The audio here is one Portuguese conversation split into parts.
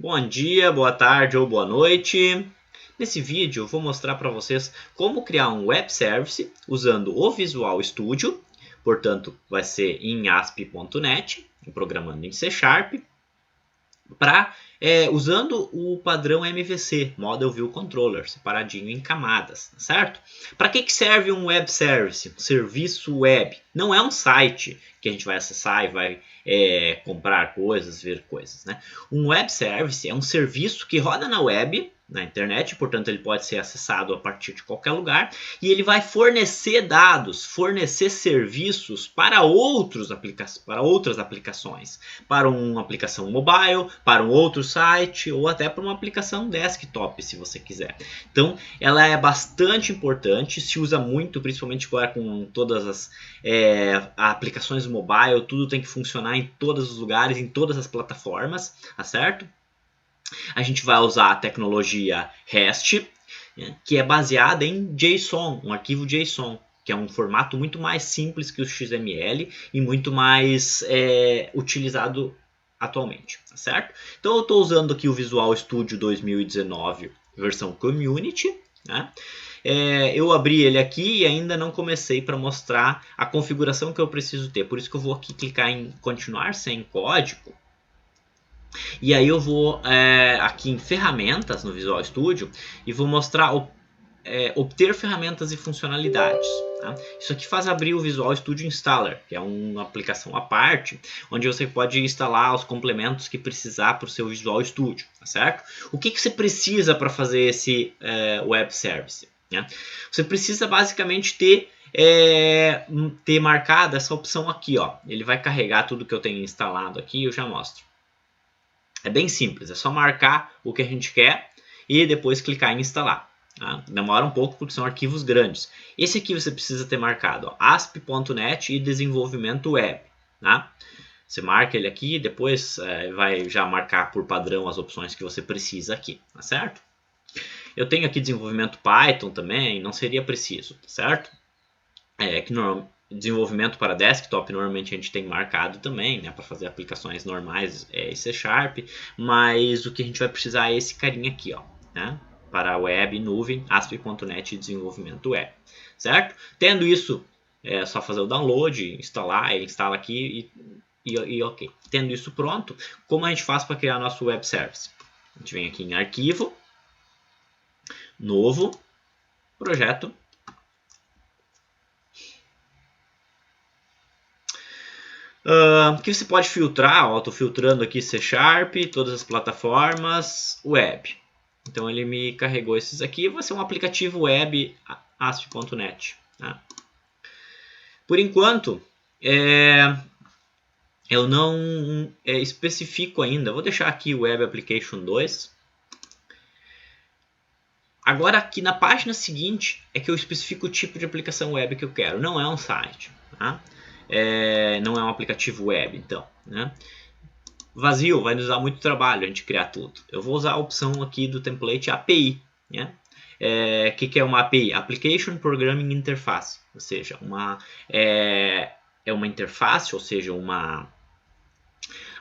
Bom dia, boa tarde ou boa noite. Nesse vídeo eu vou mostrar para vocês como criar um web service usando o Visual Studio, portanto vai ser em ASP.NET, programando em C#, usando o padrão MVC, Model View Controller, separadinho em camadas, certo? Para que serve um web service, um serviço web? Não é um site que a gente vai acessar e vai comprar coisas, ver coisas, né? Um web service é um serviço que roda na web, na internet, portanto ele pode ser acessado a partir de qualquer lugar e ele vai fornecer dados, fornecer serviços para outras aplicações, para uma aplicação mobile, para um outro site ou até para uma aplicação desktop, se você quiser. Então ela é bastante importante, se usa muito, principalmente agora com todas as aplicações mobile, tudo tem que funcionar em todos os lugares, em todas as plataformas, tá certo? A gente vai usar a tecnologia REST, que é baseada em JSON, um arquivo JSON, que é um formato muito mais simples que o XML e muito mais utilizado atualmente, tá certo? Então eu estou usando aqui o Visual Studio 2019 versão Community, né? Eu abri ele aqui e ainda não comecei para mostrar a configuração que eu preciso ter, por isso que eu vou aqui clicar em continuar sem código. E aí eu vou aqui em ferramentas no Visual Studio e vou mostrar obter ferramentas e funcionalidades. Tá? Isso aqui faz abrir o Visual Studio Installer, que é uma aplicação à parte, onde você pode instalar os complementos que precisar para o seu Visual Studio, tá certo? O que você precisa para fazer esse web service? Né? Você precisa basicamente ter marcada essa opção aqui, ó. Ele vai carregar tudo que eu tenho instalado aqui e eu já mostro. É bem simples, é só marcar o que a gente quer e depois clicar em instalar. Tá? Demora um pouco porque são arquivos grandes. Esse aqui você precisa ter marcado ASP.NET e desenvolvimento web. Tá? Você marca ele aqui e depois vai já marcar por padrão as opções que você precisa aqui, tá certo? Eu tenho aqui desenvolvimento Python também, não seria preciso, tá certo? Desenvolvimento para desktop normalmente a gente tem marcado também, né, para fazer aplicações normais em C#, mas o que a gente vai precisar é esse carinha aqui, ó, né, para web, nuvem, ASP.NET e desenvolvimento web, certo? Tendo isso, é só fazer o download, instalar, ele instala aqui e ok. Tendo isso pronto, como a gente faz para criar nosso web service? A gente vem aqui em arquivo, novo, projeto. Que você pode filtrar, estou filtrando aqui C#, todas as plataformas, web. Então ele me carregou esses aqui, vai ser um aplicativo web ASP.NET. Tá? Por enquanto, eu não especifico ainda, vou deixar aqui o Web Application 2. Agora aqui na página seguinte é que eu especifico o tipo de aplicação web que eu quero, não é um site. Tá? Não é um aplicativo web, então, né? Vazio, vai nos dar muito trabalho a gente criar tudo. Eu vou usar a opção aqui do template API, né? Que é uma API? Application Programming Interface, ou seja, uma interface, ou seja,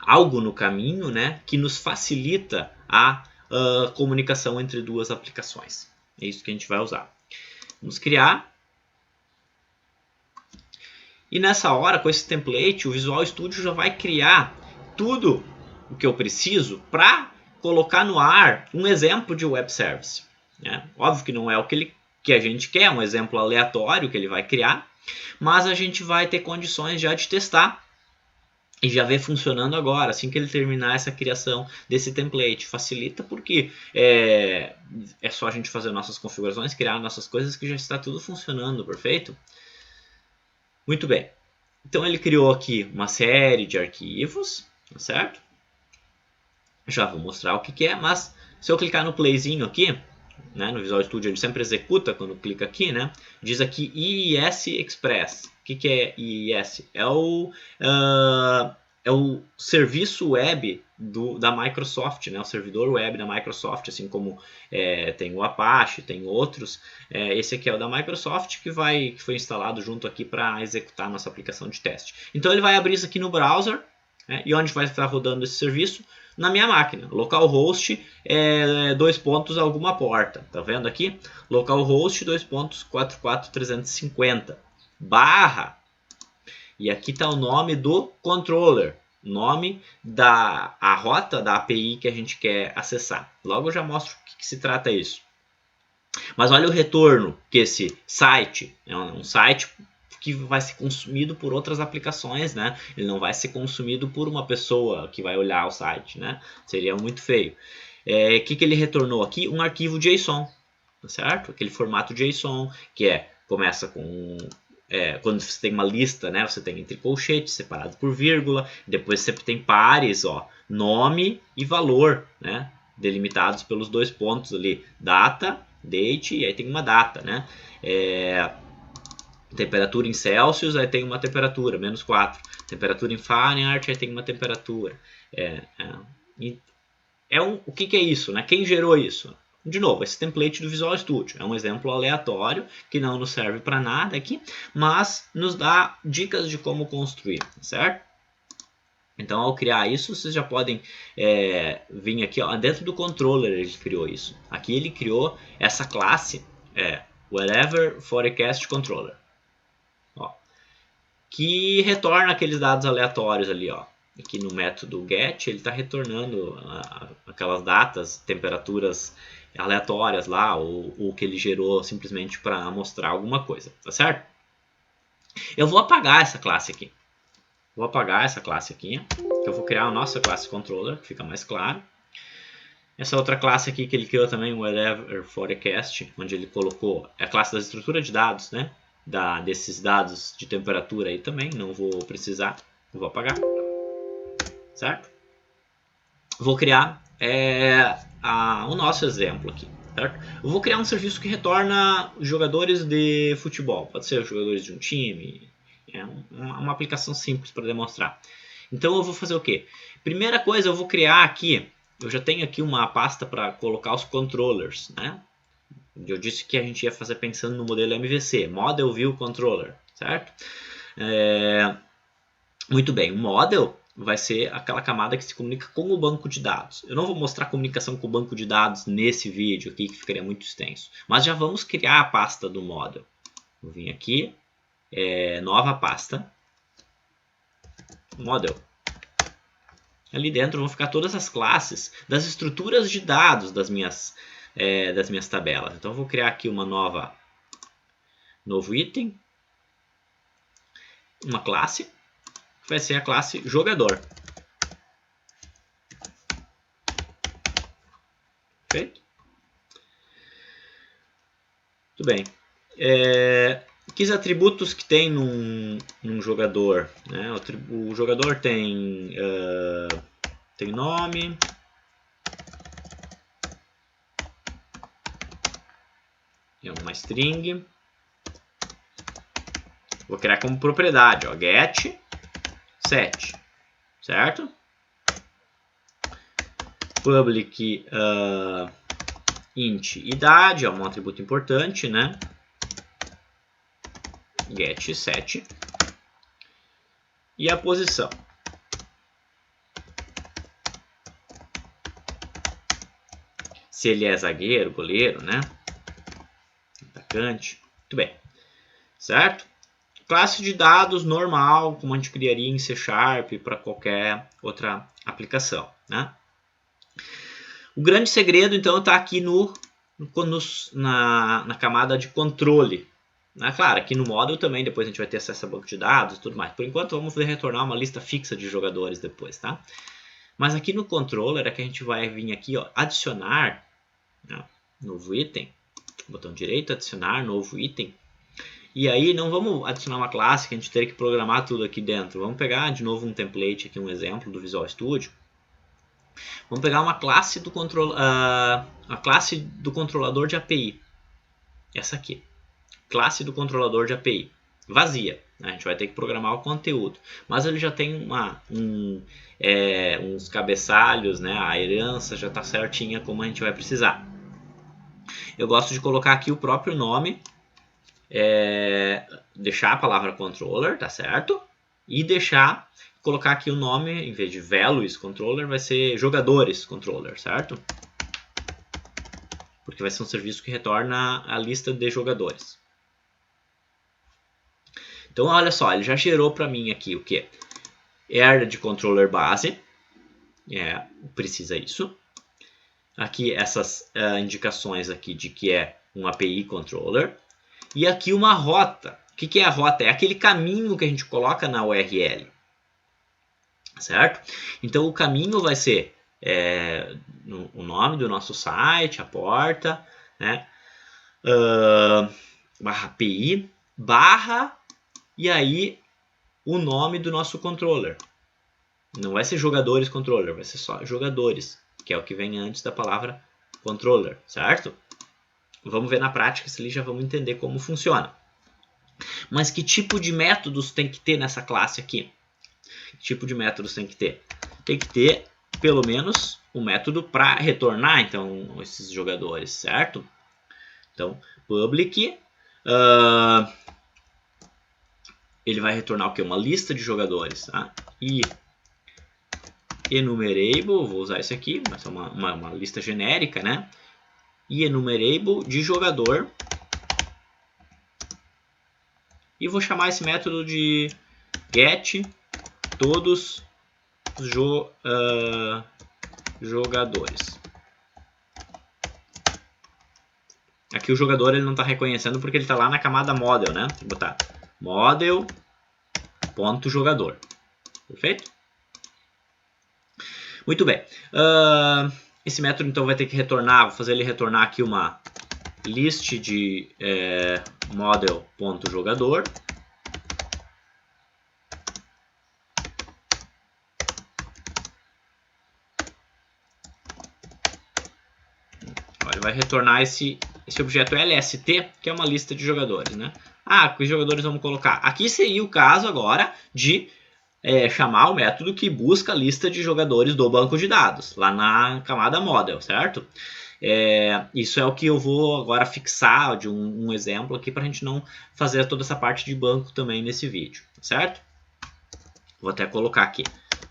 algo no caminho, né, que nos facilita a comunicação entre duas aplicações. É isso que a gente vai usar. Vamos criar. E nessa hora, com esse template, o Visual Studio já vai criar tudo o que eu preciso para colocar no ar um exemplo de web service. Né? Óbvio que não é o que a gente quer, um exemplo aleatório que ele vai criar, mas a gente vai ter condições já de testar e já ver funcionando agora, assim que ele terminar essa criação desse template. Facilita porque é só a gente fazer nossas configurações, criar nossas coisas que já está tudo funcionando, perfeito? Muito bem, então ele criou aqui uma série de arquivos, tá certo? Já vou mostrar o que é, mas se eu clicar no playzinho aqui, né, no Visual Studio ele sempre executa quando clica aqui, né? Diz aqui IIS Express. O que é IIS? É o serviço web da Microsoft, né? O servidor web da Microsoft, assim como tem o Apache, tem outros. Esse aqui é o da Microsoft que foi instalado junto aqui para executar a nossa aplicação de teste. Então ele vai abrir isso aqui no browser, né? E onde vai estar rodando esse serviço? Na minha máquina. Localhost é 2 pontos alguma porta. Tá vendo aqui? Localhost 2 pontos 44350 barra. E aqui está o nome do controller. Nome da rota da API que a gente quer acessar. Logo eu já mostro o que se trata isso. Mas olha o retorno que esse site é um site que vai ser consumido por outras aplicações, né? Ele não vai ser consumido por uma pessoa que vai olhar o site, né? Seria muito feio. O que ele retornou aqui? Um arquivo JSON, tá certo? Aquele formato JSON que começa com quando você tem uma lista, né? Você tem entre colchetes separado por vírgula, depois você tem pares, ó, nome e valor, né? Delimitados pelos 2 pontos ali, data, date, e aí tem uma data, né? Temperatura em Celsius, aí tem uma temperatura, menos 4. Temperatura em Fahrenheit, aí tem uma temperatura. O que é isso, né? Quem gerou isso? De novo, esse template do Visual Studio. É um exemplo aleatório, que não nos serve para nada aqui, mas nos dá dicas de como construir, certo? Então, ao criar isso, vocês já podem vir aqui, ó, dentro do controller ele criou isso. Aqui ele criou essa classe, Whatever Forecast Controller, ó, que retorna aqueles dados aleatórios ali, ó. Aqui no método get, ele está retornando aquelas datas, temperaturas aleatórias lá, ou que ele gerou simplesmente para mostrar alguma coisa, tá certo? Eu vou apagar essa classe aqui. Vou apagar essa classe aqui, que eu vou criar a nossa classe controller, que fica mais claro. Essa outra classe aqui que ele criou também, o Whatever Forecast, onde ele colocou a classe da estrutura de dados, né? Desses dados de temperatura aí também, não vou precisar, vou apagar, certo? Vou criar o nosso exemplo aqui, certo? Eu vou criar um serviço que retorna jogadores de futebol, pode ser jogadores de um time, uma aplicação simples para demonstrar. Então eu vou fazer o quê? Primeira coisa, eu vou criar aqui, eu já tenho aqui uma pasta para colocar os controllers, né? Eu disse que a gente ia fazer pensando no modelo MVC, Model View Controller, certo? Muito bem, o Model vai ser aquela camada que se comunica com o banco de dados. Eu não vou mostrar a comunicação com o banco de dados nesse vídeo aqui, que ficaria muito extenso. Mas já vamos criar a pasta do Model. Vou vir aqui, nova pasta, Model. Ali dentro vão ficar todas as classes das estruturas de dados das minhas tabelas. Então eu vou criar aqui novo item, uma classe, que vai ser a classe jogador. Perfeito? Tudo bem. Que atributos que tem num jogador, né? O jogador tem nome, uma string. Vou criar como propriedade, ó, get set, certo? Public int idade, é um atributo importante, né? Get set e a posição. Se ele é zagueiro, goleiro, né? Atacante, muito bem, certo? Classe de dados normal, como a gente criaria em C# para qualquer outra aplicação, né? O grande segredo, então, está aqui na camada de controle. Claro, aqui no Model também, depois a gente vai ter acesso a banco de dados e tudo mais. Por enquanto, vamos retornar uma lista fixa de jogadores depois, tá? Mas aqui no controller é que a gente vai vir aqui, ó, adicionar, né, novo item, botão direito, adicionar novo item. E aí não vamos adicionar uma classe que a gente teria que programar tudo aqui dentro. Vamos pegar de novo um template aqui, um exemplo do Visual Studio. Vamos pegar uma classe do controlador de API. Essa aqui. Classe do controlador de API. Vazia. A gente vai ter que programar o conteúdo. Mas ele já tem uns cabeçalhos, né? A herança já está certinha como a gente vai precisar. Eu gosto de colocar aqui o próprio nome. Deixar a palavra controller, tá certo? E colocar aqui o nome, em vez de values controller, vai ser jogadores controller, certo? Porque vai ser um serviço que retorna a lista de jogadores. Então, olha só, ele já gerou para mim aqui o que? Herda de controller base, precisa isso. Aqui essas indicações aqui de que é um API controller. E aqui uma rota. O que é a rota? É aquele caminho que a gente coloca na URL. Certo? Então o caminho vai ser o nome do nosso site, a porta, né? Barra API, barra, e aí o nome do nosso controller. Não vai ser jogadores controller, vai ser só jogadores, que é o que vem antes da palavra controller, certo? Vamos ver na prática, se ali já vamos entender como funciona. Mas que tipo de métodos tem que ter nessa classe aqui? Que tipo de métodos tem que ter? Tem que ter, pelo menos, um método para retornar, então, esses jogadores, certo? Então, public, ele vai retornar o quê? Uma lista de jogadores, tá? E enumerable, vou usar esse aqui, mas é uma lista genérica, né? E enumerable de jogador. E vou chamar esse método de get todos jogadores. Aqui o jogador ele não está reconhecendo porque ele está lá na camada model, né? Vou botar model.jogador. Perfeito? Muito bem. Esse método então vai ter que retornar, vou fazer ele retornar aqui uma list de model.jogador. Ele vai retornar esse objeto LST, que é uma lista de jogadores, né? Que jogadores vamos colocar? Aqui seria o caso agora de chamar o método que busca a lista de jogadores do banco de dados, lá na camada model, certo? Isso é o que eu vou agora fixar de um exemplo aqui para a gente não fazer toda essa parte de banco também nesse vídeo, certo? Vou até colocar aqui,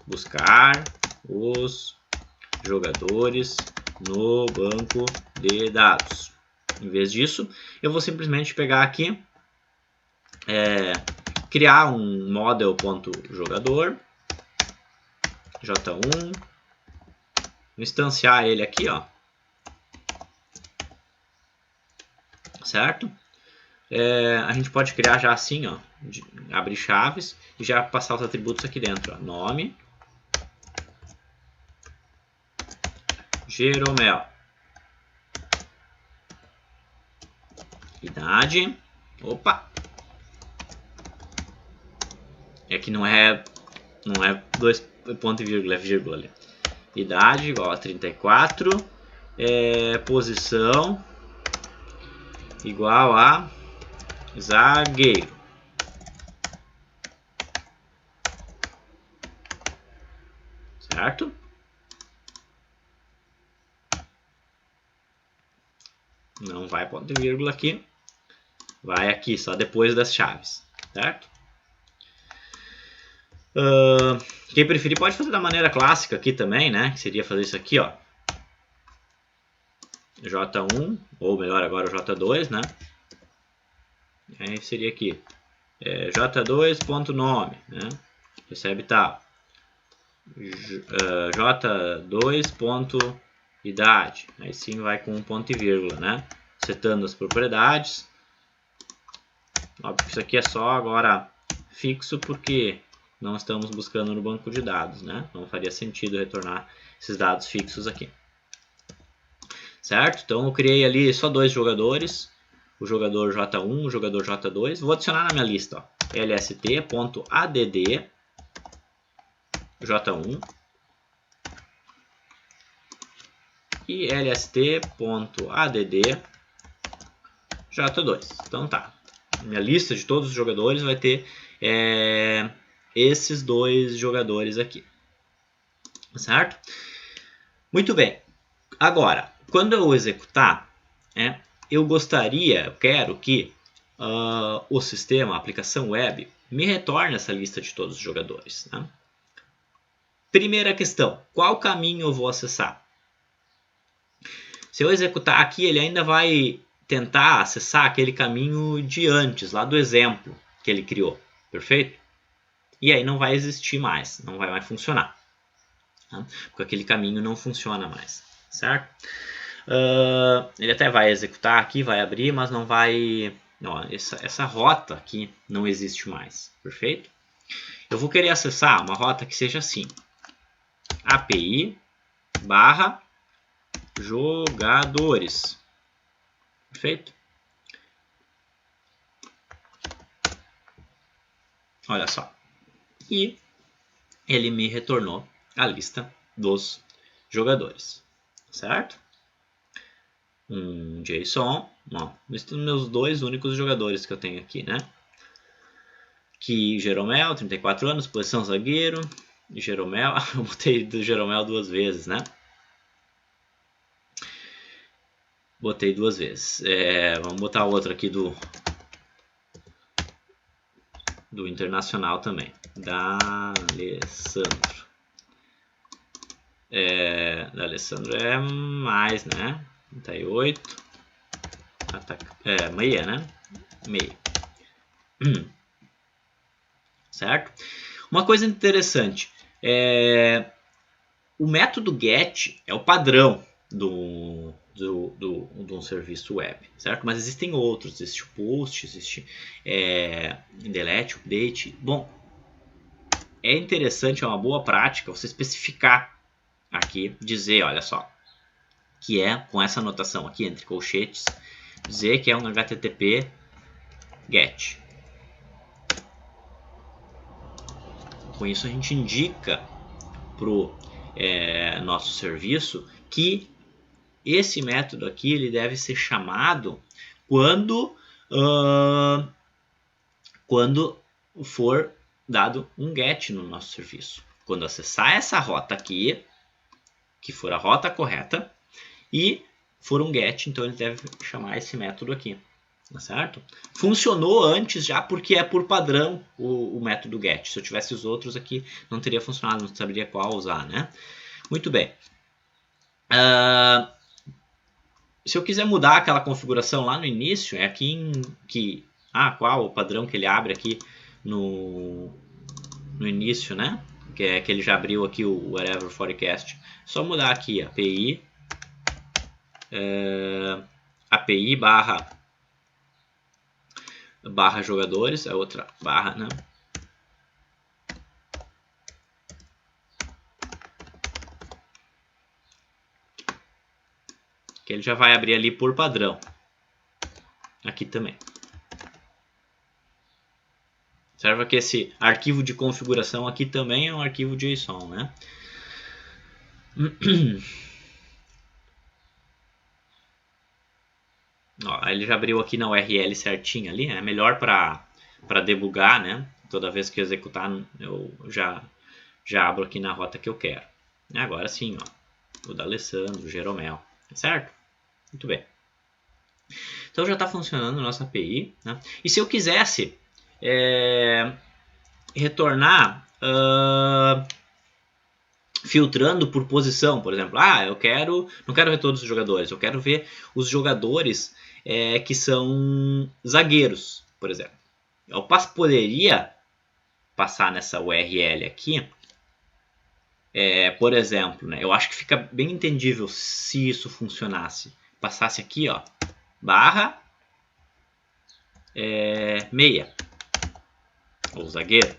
buscar os jogadores no banco de dados. Em vez disso, eu vou simplesmente pegar aqui, criar um model.jogador, J1, instanciar ele aqui, ó, certo? A gente pode criar já assim, ó, abrir chaves e já passar os atributos aqui dentro, ó, nome, Jeromel, idade, opa, que não é dois ponto e vírgula, é vírgula ali. Idade igual a 34, posição igual a zagueiro. Certo? Não vai ponto e vírgula aqui. Vai aqui, só depois das chaves. Certo? Quem preferir pode fazer da maneira clássica aqui também, né? Que seria fazer isso aqui, ó. J1, ou melhor agora o J2, né? Aí seria aqui. J2.nome, né? Recebe tal. J2.idade. Aí sim vai com um ponto e vírgula, né? Setando as propriedades. Óbvio que isso aqui é só agora fixo porque não estamos buscando no banco de dados, né? Não faria sentido retornar esses dados fixos aqui. Certo? Então eu criei ali só dois jogadores, o jogador J1, o jogador J2. Vou adicionar na minha lista, ó, lst.add J1 e lst.add J2. Então tá, minha lista de todos os jogadores vai ter esses dois jogadores aqui, certo? Muito bem. Agora, quando eu executar, eu quero que o sistema, a aplicação web, me retorne essa lista de todos os jogadores, né? Primeira questão, qual caminho eu vou acessar? Se eu executar aqui, ele ainda vai tentar acessar aquele caminho de antes, lá do exemplo que ele criou, perfeito? E aí não vai existir mais, não vai mais funcionar, tá? Porque aquele caminho não funciona mais, certo? Ele até vai executar aqui, vai abrir, mas não vai... Ó, essa rota aqui não existe mais, perfeito? Eu vou querer acessar uma rota que seja assim, API barra jogadores, perfeito? Olha só, e ele me retornou a lista dos jogadores, certo? Um JSON, ó, lista dos meus 2 únicos jogadores que eu tenho aqui, né? Que Jeromel, 34 anos, posição zagueiro. Jeromel, eu botei do Jeromel 2 vezes, né? Botei 2 vezes. Vamos botar outro aqui do Internacional também. D'Alessandro. D'Alessandro é mais, né? 38. Meia, né? Meia. Certo? Uma coisa interessante. O método GET é o padrão de um serviço web, certo? Mas existem outros, existe o post, existe delete, update. Bom, é interessante, é uma boa prática você especificar aqui, dizer, olha só, que é com essa anotação aqui entre colchetes, dizer que é um HTTP GET. Com isso a gente indica pro nosso serviço que esse método aqui ele deve ser chamado quando for dado um GET no nosso serviço. Quando acessar essa rota aqui, que for a rota correta, e for um GET, então ele deve chamar esse método aqui. Tá certo? Funcionou antes já porque é por padrão o método GET. Se eu tivesse os outros aqui, não teria funcionado, não saberia qual usar, né? Muito bem. Se eu quiser mudar aquela configuração lá no início, é aqui qual o padrão que ele abre aqui no início, né? Que é que ele já abriu aqui o Whatever Forecast. Só mudar aqui API barra jogadores, é outra barra, né? Que ele já vai abrir ali por padrão. Aqui também. Observa que esse arquivo de configuração aqui também é um arquivo JSON, né? Ó, ele já abriu aqui na URL certinho ali, é melhor para debugar, né? Toda vez que eu executar, eu já abro aqui na rota que eu quero. Agora sim, ó, o D'Alessandro, o Jeromel, certo? Muito bem. Então já está funcionando a nossa API, né? E se eu quisesse retornar filtrando por posição, por exemplo, eu não quero ver todos os jogadores, eu quero ver os jogadores que são zagueiros, por exemplo. Eu poderia passar nessa URL aqui, por exemplo, né, eu acho que fica bem entendível se isso funcionasse. Passasse aqui, ó, barra meia, ou zagueiro.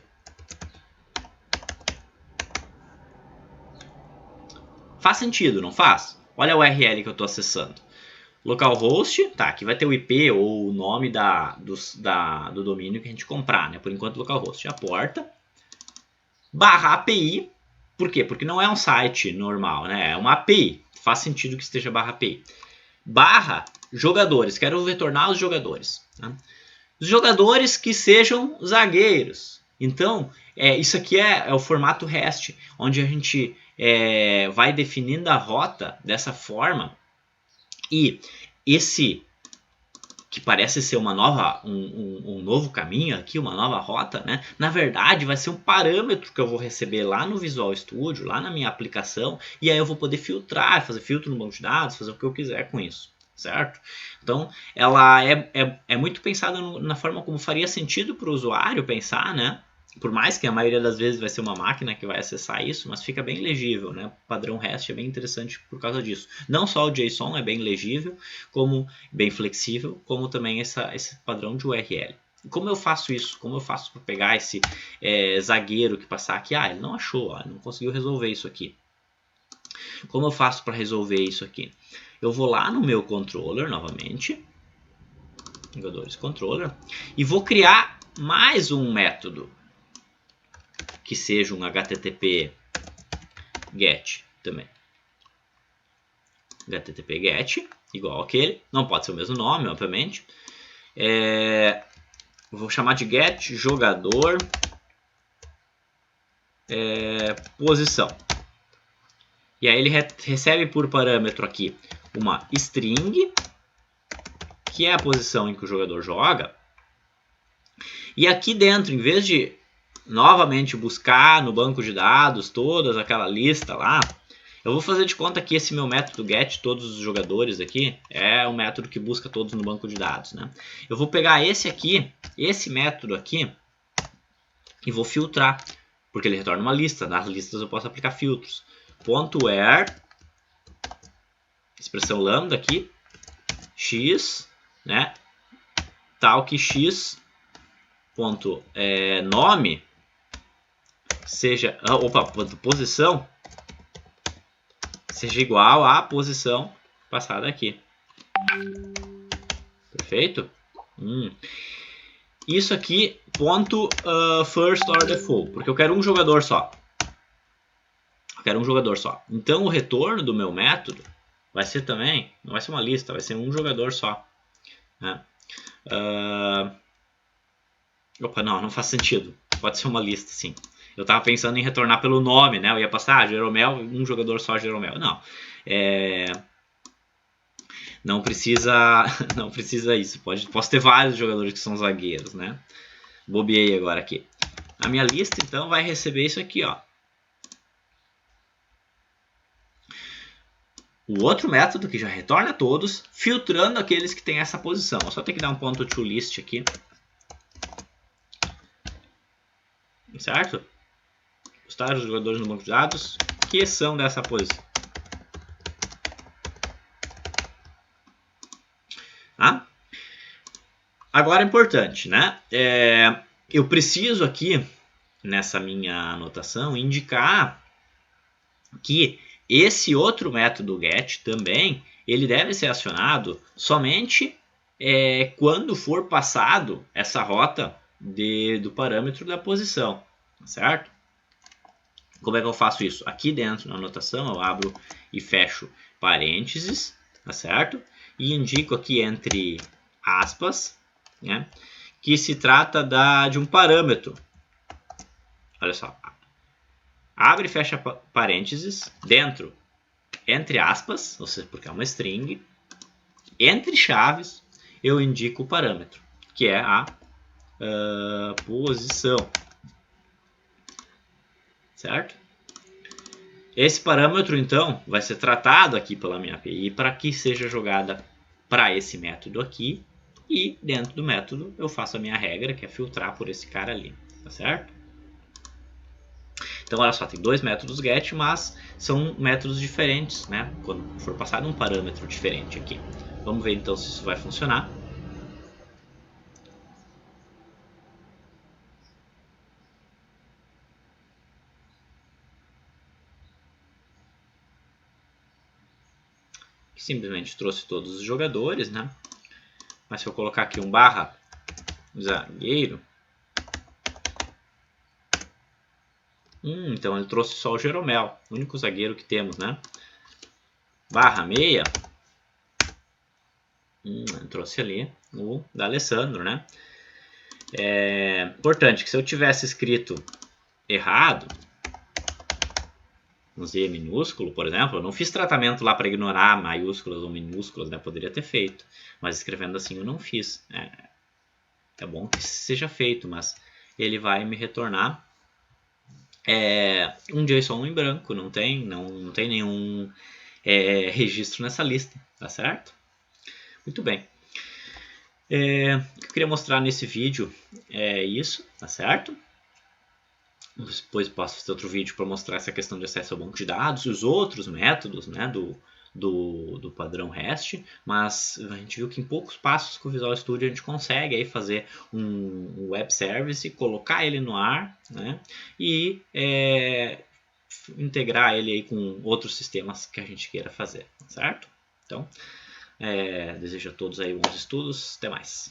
Faz sentido, não faz? Olha a URL que eu estou acessando. Localhost, tá, aqui vai ter o IP ou o nome do domínio que a gente comprar, né? Por enquanto, localhost. A porta, barra API, por quê? Porque não é um site normal, né? É uma API, faz sentido que esteja barra API. Barra jogadores, quero retornar os jogadores. Né? Os jogadores que sejam zagueiros. Então, isso aqui é o formato REST, onde a gente vai definindo a rota dessa forma. E esse que parece ser uma nova, um novo caminho aqui, uma nova rota, né? Na verdade, vai ser um parâmetro que eu vou receber lá no Visual Studio, lá na minha aplicação, e aí eu vou poder filtrar, fazer filtro no banco de dados, fazer o que eu quiser com isso, certo? Então, ela é muito pensada na forma como faria sentido para o usuário pensar, né? Por mais que a maioria das vezes vai ser uma máquina que vai acessar isso, mas fica bem legível, né? O padrão REST é bem interessante por causa disso. Não só o JSON é bem legível, como bem flexível, como também esse padrão de URL. Como eu faço isso? Como eu faço para pegar esse zagueiro que passar aqui? Ah, ele não achou, ele não conseguiu resolver isso aqui. Como eu faço para resolver isso aqui? Eu vou lá no meu controller novamente, jogadores controller, e vou criar mais um método que seja um HTTP GET também. HTTP GET, igual aquele, não pode ser o mesmo nome, obviamente. Vou chamar de GET jogador posição. E aí ele recebe por parâmetro aqui uma string, que é a posição em que o jogador joga. E aqui dentro, em vez de novamente buscar no banco de dados toda aquela lista lá, eu vou fazer de conta que esse meu método get todos os jogadores aqui é o método que busca todos no banco de dados, né? Eu vou pegar esse aqui, esse método aqui, e vou filtrar, porque ele retorna uma lista. Nas listas eu posso aplicar filtros. .where, expressão lambda aqui, x, né? Tal que x ponto nome seja, posição seja igual à posição passada aqui. Perfeito? Isso aqui, ponto first order full, porque eu quero um jogador só. Então o retorno do meu método vai ser também, não vai ser uma lista, vai ser um jogador só. Né? Opa, não faz sentido. Pode ser uma lista, sim. Eu estava pensando em retornar pelo nome, né? Eu ia passar, Jeromel, um jogador só, Jeromel. Não. Não precisa isso. Posso ter vários jogadores que são zagueiros, né? Bobeei agora aqui. A minha lista, então, vai receber isso aqui, ó. O outro método que já retorna todos, filtrando aqueles que têm essa posição. Eu só tenho que dar um ponto to list aqui. Certo? Listar os jogadores no banco de dados que são dessa posição. Tá? Agora é importante, né? Eu preciso aqui, nessa minha anotação, indicar que esse outro método get também, ele deve ser acionado somente quando for passado essa rota do parâmetro da posição, certo? Como é que eu faço isso? Aqui dentro na anotação eu abro e fecho parênteses, tá certo? E indico aqui entre aspas, né, que se trata de um parâmetro. Olha só. Abre e fecha parênteses, dentro, entre aspas, ou seja, porque é uma string, entre chaves, eu indico o parâmetro, que é a posição. Certo? Esse parâmetro, então, vai ser tratado aqui pela minha API para que seja jogada para esse método aqui. E dentro do método eu faço a minha regra, que é filtrar por esse cara ali. Tá certo? Então, olha só, tem dois métodos get, mas são métodos diferentes, né? Quando for passado um parâmetro diferente aqui. Vamos ver, então, se isso vai funcionar. Simplesmente trouxe todos os jogadores, né? Mas se eu colocar aqui um barra zagueiro, então ele trouxe só o Jeromel, o único zagueiro que temos, né? Barra meia, trouxe ali o D'Alessandro, né? Importante que se eu tivesse escrito errado, um Z minúsculo, por exemplo, eu não fiz tratamento lá para ignorar maiúsculas ou minúsculas, né? Poderia ter feito, mas escrevendo assim eu não fiz. É bom que seja feito, mas ele vai me retornar um JSON em branco, não tem nenhum registro nessa lista, tá certo? Muito bem. O que eu queria mostrar nesse vídeo é isso, tá certo? Depois posso fazer outro vídeo para mostrar essa questão de acesso ao banco de dados e os outros métodos, né, do padrão REST, mas a gente viu que em poucos passos com o Visual Studio a gente consegue aí fazer um web service, colocar ele no ar, né, e integrar ele aí com outros sistemas que a gente queira fazer, certo? Então, desejo a todos aí bons estudos, até mais.